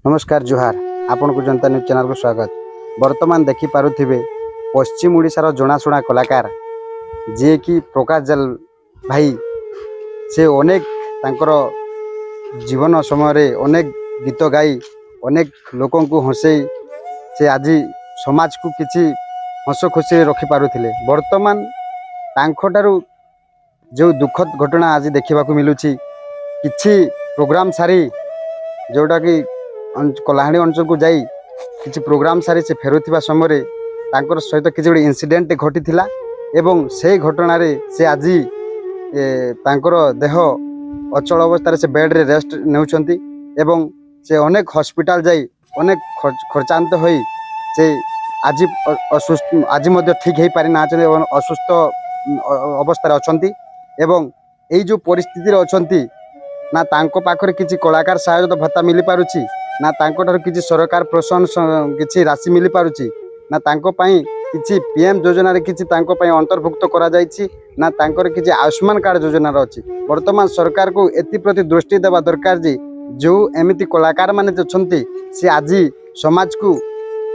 नमस्कार जुहार आपण को जनता न्यूज चैनल को स्वागत। वर्तमान देखि पारुथिबे पश्चिम ओडिशार जनाशुना कलाकार जे कि प्रकाश जल भाई से अनेक तांकर जीवन समय रे अनेक गीत गाई अनेक लोकों को हसई से आज समाज को किछि हस खुशी रखि पारुथिले। वर्तमान तांखटारू जो दुखद घटना आज देखा मिलूची किछि प्रोग्राम सारी जोटा कि कलाहांडी अंचल को जाई किछि प्रोग्राम सारी से फेरुथिबा समय तांकर सहित किछि गोटे इनसीडेंट घटी एवं से घटना रे से आज तांकर देह अचल अवस्था से बेड रे रेस्ट नेउछंती एवं से अनेक हॉस्पिटल जाई अनेक खर्चांत होई से आज असुस्थ आज मध्य ठीक हो पारि ना एवं असुस्थ अवस्था अछंती एवं एई जो परिस्थिति रे अछंती ना तांको पाखरे किछि कलाकार सहायता भत्ता मिली पारुछि ना तांको ठार किछि सरकार प्रोत्साहन किछि राशि मिली पारुछि ना तांको पई किछि पीएम योजना रे किछि तांको पई अंतर्भुक्त करा जायछि ना तांकर किछि आयुष्मान कार्ड योजना रे अछि। वर्तमान सरकार को एति प्रति दृष्टि देबा दरकार जे जो एमिति कलाकार माने अछंती से आज समाज को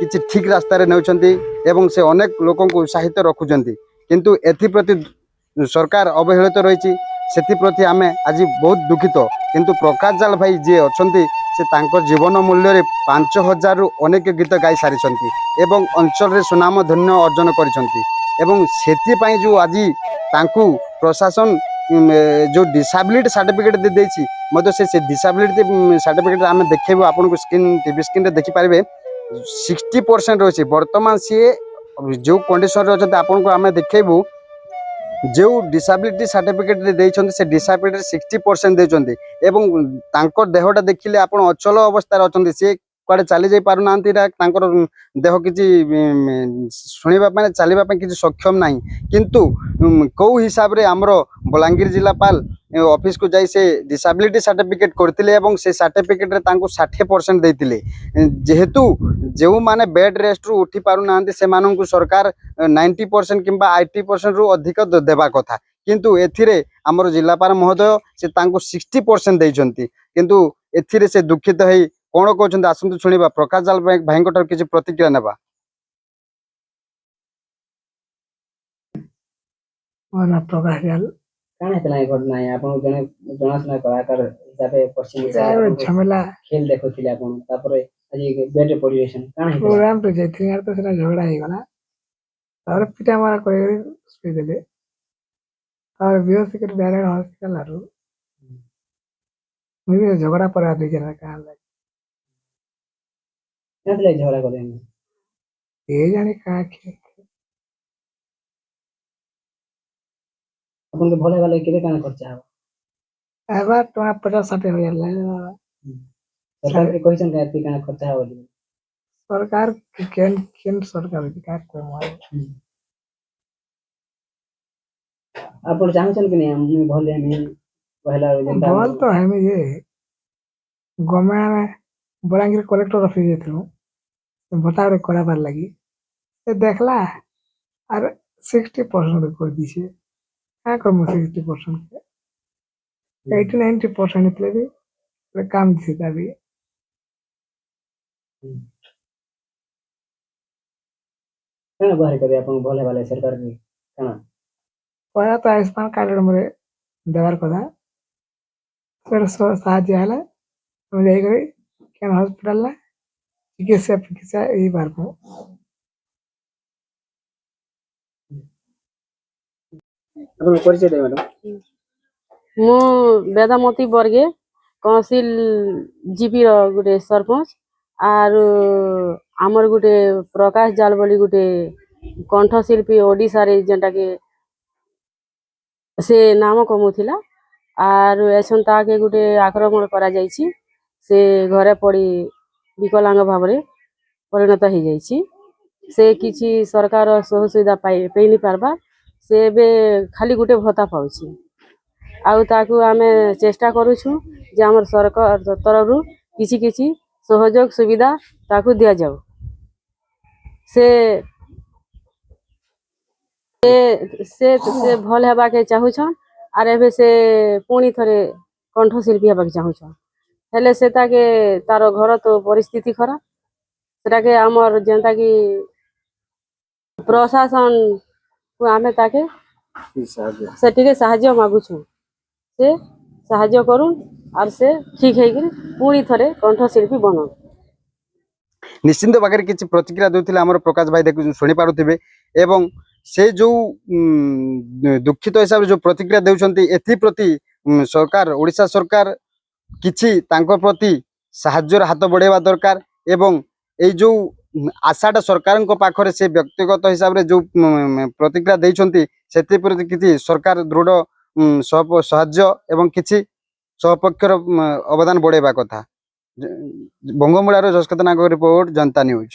किछि ठीक रास्ता रे नेउछंती एवं से अनेक लोकों को उत्साहित रखुचंती किंतु एथि प्रति सरकार अवहेलित रही से प्रति आमे आज बहुत दुखित। किंतु प्रकाश जाल भाई जी अच्छा से तांकर जीवन मूल्य रे 5000 रु अनेक गीत गाई सारी एवं अंचल रे सुनाम धन्य अर्जन करिसें जो आज तांकु प्रशासन जो डिसेबिलिटी सर्टिफिकेट दे देछि मध्य से डिसेबिलिटी सर्टिफिकेट आमे देखेबो आपन को स्क्रीन टीवी स्क्रीन रे देखि पारबे 60% रही वर्तमान सी जो कंडीशन रे अच्छे आपन को आमे देखेबो जो डिसेबिलिटी सर्टिफिकेट देइछन्ते से डिसेबिलिटी 60% देइछन्ते एवं तांकर देहटा देखिले आपण अचल अवस्था अछन्ते से कुआडे चली जाई पारु नांती तांकर देह किछि सुनिबा पाने चलीबा पाने किछि सक्षम नाही किंतु को हिसाब रे हमरो बलांगीर जिलापाल ऑफिस को जाई से डिसेबिलिटी सर्टिफिकेट करथिले एवं से सर्टिफिकेट रे तांको 60% देइतिले जेहेतु जो माने बेड रेस्ट रु उठी पारु नांती से मानन को सरकार 90% किंबा 80% रु अधिक देबा कथा किंतु एथिरे हमर जिलापाल महोदय से तांको 60% देइछन्ती किंतु एथिरे से दुखित हेई कोन कहउछन्ती आसंतु सुनिबा प्रकाश जाल भाई को किछि प्रतिक्रिया नेबा। मोना प्रकाश जाल काण हेतला घटना है आपन जने जनासना कलाकार हिसाबे पश्चिम झमेला खेल देखोथिले आपन तापरे आज बेड रे पडिरेशन काण हेतला प्रोग्राम पे जैथिन यार तो सेना झगड़ा हे गला और पिटा मारा करे सुई देले और बेहोश के डायरेक्ट हॉस्पिटल आरो मुझे झगड़ा पर आदि जरा का लगे हेतले झगड़ा करे ये जाने का के आपन के भले भले केते काण खर्चा हो एबा तो 50-60 हो जाला सरकार के कहिसन का एते काण खर्चा हो बोली सरकार केन सरकार के का को मारे आपन जानछन कि नै हम भले हम पहला जनता बोल तो है में ये गवर्नमेंट में बलांगीर कलेक्टर ऑफिस जेथु भोटा रे कराबार लगी से देखला और 60% कर दिसे का करमु 60% के 80-90% इतले भी काम दिसे दाबी काण बाहर करे आपन भले भले सरकार के काण पहला तो आयुष्मान कार्ड मोरे देवार कथा फिर साहाଯ୍य हला हम जाई करे केन हॉस्पिटल ला चिकित्सा यही बार को आपन परिचय दे मैडम मु वेदामती बर्गे तहसील GP row Gute sarpanch are आमर गुटे प्रकाश जाल बोली गुटे कंठशिल्पी ओडिशा रे जेंटा के से नाम कमुथिला आर एछंता के गुटे आक्रमण करा जायछि से घरे पड़ी विकलांग भाबरे परिणत हो जायछि से किछि सरकार सुविधा पाई नहीं पारबा से बे खाली गुटे भत्ता पाउछि आउ ताकू आमे चेष्टा करूछु जे हमर सरकार तरफ रु किछि किछि सहयोग सुविधा ताकू दिया जाऊ से से भल हेबा के चाहू छन आर एबे से पुणी थरे कंठशिल्पी हेबा के चाहू छन ହେଲେ ସେଟାକେ ତାର ଘର ତ ପରିସ୍ଥିତି ଖରାପ ସେଟାକେ ଆମର ଯେନ୍ତା କି ପ୍ରଶାସନ କୁ ଆମେ ତାକେ ସେ ଟିକେ ସାହାଯ୍ୟ ମାଗୁଛୁ ସେ ସାହାଯ୍ୟ କରୁନ୍ আর ସେ ଠିକ ହେଇକିରି ପୁଣି ଥରେ କଣ୍ଠଶିଳ୍ପୀ ବନନ୍। ନିଶ୍ଚିନ୍ତ ଭାବରେ କିଛି ପ୍ରତିକ୍ରିୟା ଦେଉଥିଲେ ଆମର ପ୍ରକାଶ ଭାଇ ଦେଖୁ ଶୁଣିପାରୁଥିବେ ଏବଂ ସେ ଯେଉଁ ଦୁଃଖିତ ହିସାବରେ ଯେଉଁ ପ୍ରତିକ୍ରିୟା ଦେଉଛନ୍ତି ଏଥିପ୍ରତି ସରକାର ଓଡ଼ିଶା ସରକାର କିଛି ତାଙ୍କ ପ୍ରତି ସାହାଯ୍ୟର ହାତ ବଢ଼ାଇବା ଦରକାର ଏବଂ ଏଇ ଯେଉଁ ଆଶାଟା ସରକାରଙ୍କ ପାଖରେ ସେ ବ୍ୟକ୍ତିଗତ ହିସାବରେ ଯେଉଁ ପ୍ରତିକ୍ରିୟା ଦେଇଛନ୍ତି ସେଥିପ୍ରତି କିଛି ସରକାର ଦୃଢ଼ ସାହାଯ୍ୟ ଏବଂ କିଛି ସପକ୍ଷର ଅବଦାନ ବଢ଼ାଇବା କଥା। ବଙ୍ଗମୂଳାର ଯଶକତ ନାଗର ରିପୋର୍ଟ, जनता न्यूज।